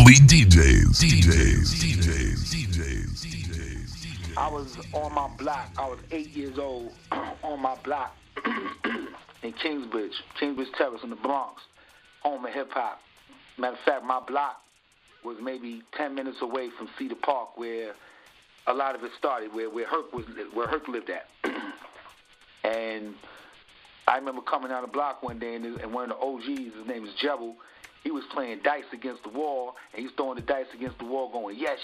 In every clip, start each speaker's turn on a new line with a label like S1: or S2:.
S1: Only DJs.
S2: I was on my block. I was 8 years old on my block in Kingsbridge Terrace in the Bronx, home of hip hop. Matter of fact, my block was maybe 10 minutes away from Cedar Park, where a lot of it started, where Herc lived at. And I remember coming down the block one day, and one of the OGs, his name is Jebel, he was playing dice against the wall, and he's throwing the dice against the wall going, yes,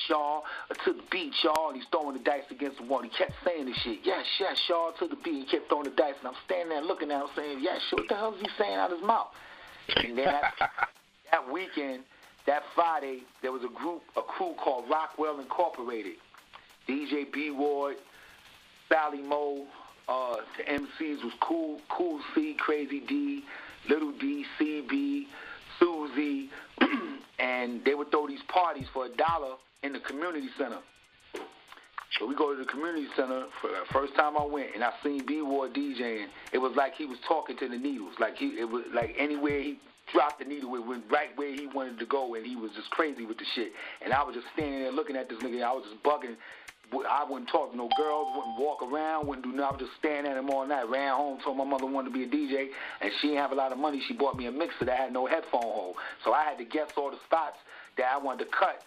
S2: y'all, to the beat, y'all, and he's throwing the dice against the wall. And he kept saying this shit, yes, y'all, to the beat. He kept throwing the dice, and I'm standing there looking at him saying, yes, what the hell is he saying out of his mouth? And then that weekend, that Friday, there was a crew called Rockwell Incorporated. DJ B. Ward, Sally Moe, the MCs was Cool C, Crazy D, Little D, CB, Susie, and they would throw these parties for $1 in the community center. So we go to the community center for the first time I went, and I seen B Ward DJing. It was like he was talking to the needles. It was like anywhere he dropped the needle, it went right where he wanted to go, and he was just crazy with the shit. And I was just standing there looking at this nigga. I was just bugging. I wouldn't talk to no girls, wouldn't walk around, wouldn't do nothing. I was just staring at him all night. Ran home, told my mother wanted to be a DJ, and she didn't have a lot of money. She bought me a mixer that had no headphone hole. So I had to guess all the spots that I wanted to cut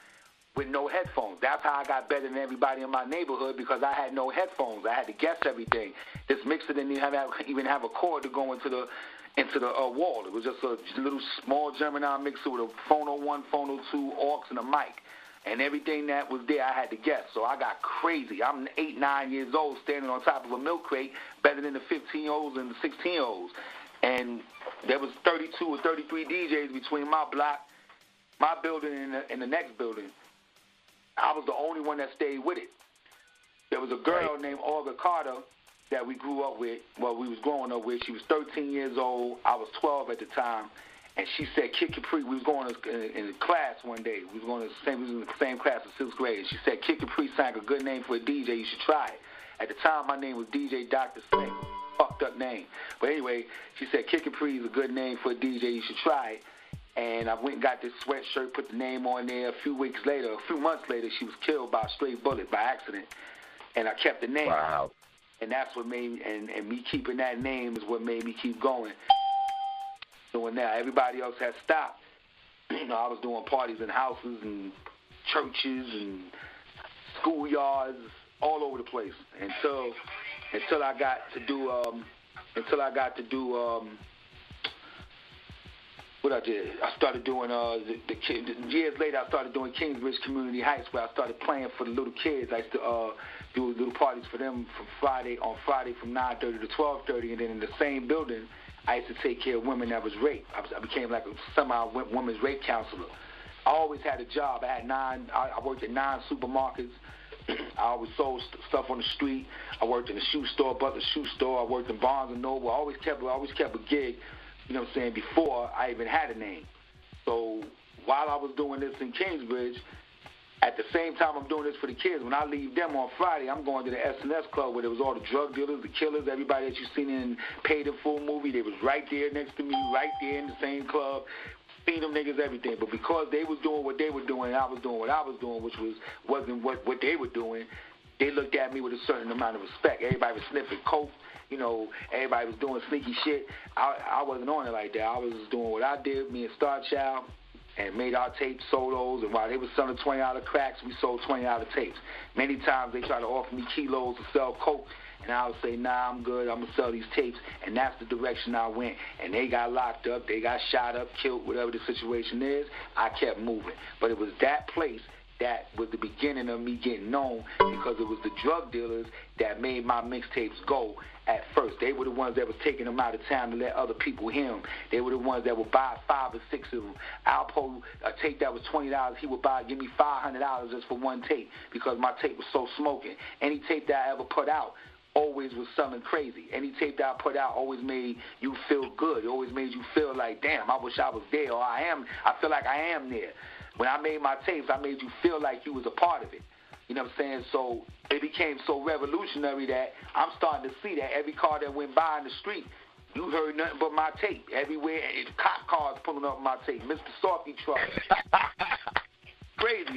S2: with no headphones. That's how I got better than everybody in my neighborhood, because I had no headphones. I had to guess everything. This mixer didn't even have a cord to go into the wall. It was just a little small Gemini mixer with a phono 1, phono 2, aux, and a mic. And everything that was there, I had to guess. So I got crazy. I'm 8, 9 years old standing on top of a milk crate, better than the 15-year-olds and the 16-year-olds. And there was 32 or 33 DJs between my block, my building, and the next building. I was the only one that stayed with it. There was a girl named Olga Carter that we grew up with, we was growing up with. She was 13 years old. I was 12 at the time. And she said, Kid Capri, we was going in class one day. We was in the same class in 6th grade. And she said, Kid Capri sang a good name for a DJ. You should try it. At the time, my name was DJ Dr. Smith. Fucked up name. But anyway, she said, Kid Capri is a good name for a DJ. You should try it. And I went and got this sweatshirt, put the name on there. A few months later, she was killed by a stray bullet by accident. And I kept the name.
S3: Wow. And
S2: that's what made me, and me keeping that name is what made me keep going. Doing that. Everybody else had stopped. I was doing parties in houses and churches and schoolyards all over the place until I got to do what I did. I started doing years later. I started doing Kingsbridge Community Heights, where I started playing for the little kids. I used to do little parties for them on Friday from 9:30 to 12:30, and then in the same building, I used to take care of women that was raped. I became like a women's rape counselor. I always had a job. I worked at 9 supermarkets. I always sold stuff on the street. I worked in a shoe store, Butler shoe store. I worked in Barnes and Noble. I always kept a gig, you know what I'm saying, before I even had a name. So while I was doing this in Kingsbridge, at the same time I'm doing this for the kids, when I leave them on Friday, I'm going to the S&S Club where there was all the drug dealers, the killers, everybody that you've seen in Paid in Full movie. They was right there next to me, right there in the same club. Seen them niggas, everything. But because they was doing what they were doing and I was doing what I was doing, which wasn't what they were doing, they looked at me with a certain amount of respect. Everybody was sniffing coke. Everybody was doing sneaky shit. I wasn't on it like that. I was just doing what I did, me and Star Child, and made our tapes, solos, and while they were selling $20 cracks, we sold $20 tapes. Many times they tried to offer me kilos to sell coke, and I would say, nah, I'm good, I'm going to sell these tapes, and that's the direction I went. And they got locked up, they got shot up, killed, whatever the situation is. I kept moving. But it was that place that was the beginning of me getting known, because it was the drug dealers that made my mixtapes go at first. They were the ones that was taking them out of town to let other people hear them. They were the ones that would buy 5 or 6 of them. I'll pull a tape that was $20. He would give me $500 just for one tape, because my tape was so smoking. Any tape that I ever put out always was something crazy. Any tape that I put out always made you feel good. It always made you feel like, damn, I wish I was there, or I feel like I am there. When I made my tapes, I made you feel like you was a part of it. You know what I'm saying? So it became so revolutionary that I'm starting to see that every car that went by in the street, you heard nothing but my tape. Everywhere, cop cars pulling up my tape. Mr. Softy truck.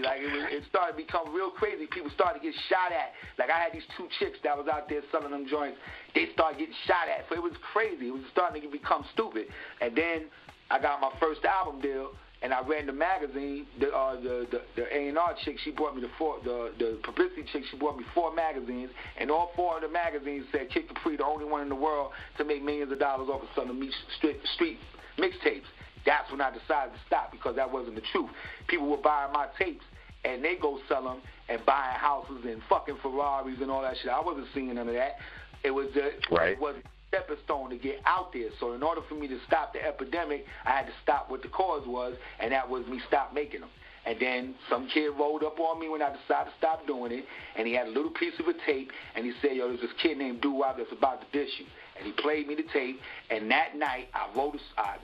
S2: crazy. Like, it started to become real crazy. People started to get shot at. Like, I had these 2 chicks that was out there selling them joints. They started getting shot at. So it was crazy. It was starting to become stupid. And then I got my first album deal, and I ran the magazine. The A&R chick, she brought me the publicity chick, she brought me 4 magazines, and all 4 of the magazines said Kid Capri, the only one in the world to make millions of dollars off of selling street mixtapes. That's when I decided to stop, because that wasn't the truth. People were buying my tapes, and they go sell them and buying houses and fucking Ferraris and all that shit. I wasn't seeing none of that. It was it was a stepping stone to get out there. So in order for me to stop the epidemic, I had to stop what the cause was, and that was me stop making them. And then some kid rolled up on me when I decided to stop doing it, and he had a little piece of a tape, and he said, yo, there's this kid named Doo-Wop that's about to dish you. And he played me the tape, and that night I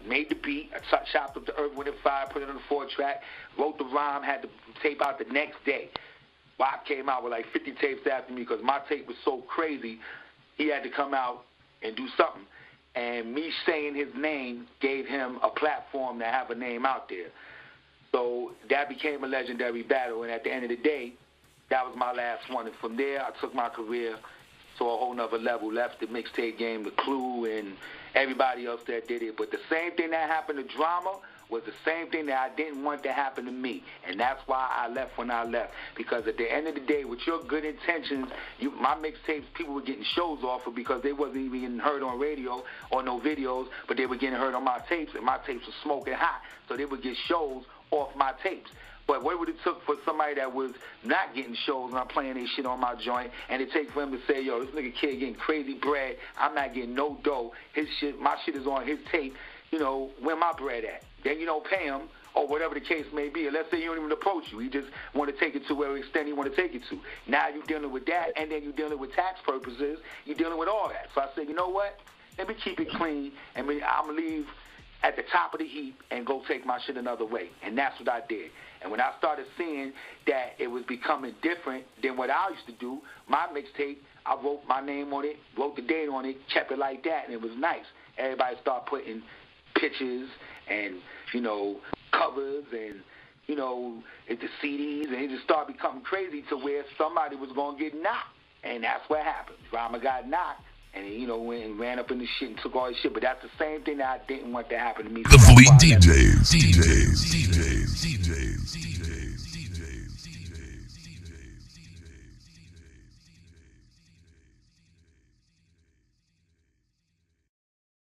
S2: made the beat, I chopped up the Earth, Wind & Fire, put it on the 4-track, wrote the rhyme, had the tape out the next day. Bob came out with like 50 tapes after me because my tape was so crazy, he had to come out and do something. And me saying his name gave him a platform to have a name out there. So that became a legendary battle, and at the end of the day, that was my last one. And from there, I took my career to a whole nother level, left the mixtape game, the Clue, and everybody else that did it. But the same thing that happened to Drama was the same thing that I didn't want to happen to me. And that's why I left when I left. Because at the end of the day, with your good intentions, my mixtapes, people were getting shows off of because they wasn't even getting heard on radio or no videos, but they were getting heard on my tapes, and my tapes were smoking hot. So they would get shows off my tapes. But what would it took for somebody that was not getting shows and I'm playing this shit on my joint, and it take for him to say, yo, this nigga kid getting crazy bread, I'm not getting no dough, my shit is on his tape, where my bread at? Then you don't pay him, or whatever the case may be. And let's say you don't even approach you. You just want to take it to whatever extent you want to take it to. Now you're dealing with that, and then you're dealing with tax purposes. You're dealing with all that. So I said, you know what? Let me keep it clean, and I'm going to leave at the top of the heap and go take my shit another way. And that's what I did. And when I started seeing that it was becoming different than what I used to do, my mixtape, I wrote my name on it, wrote the date on it, kept it like that, and it was nice. Everybody started putting pictures and, covers and, the CDs, and it just started becoming crazy to where somebody was going to get knocked. And that's what happened. Drama got knocked. And he, went and ran up in the shit and took all his shit. But that's the same thing that I didn't want to happen to me.
S1: The Fleet DJs.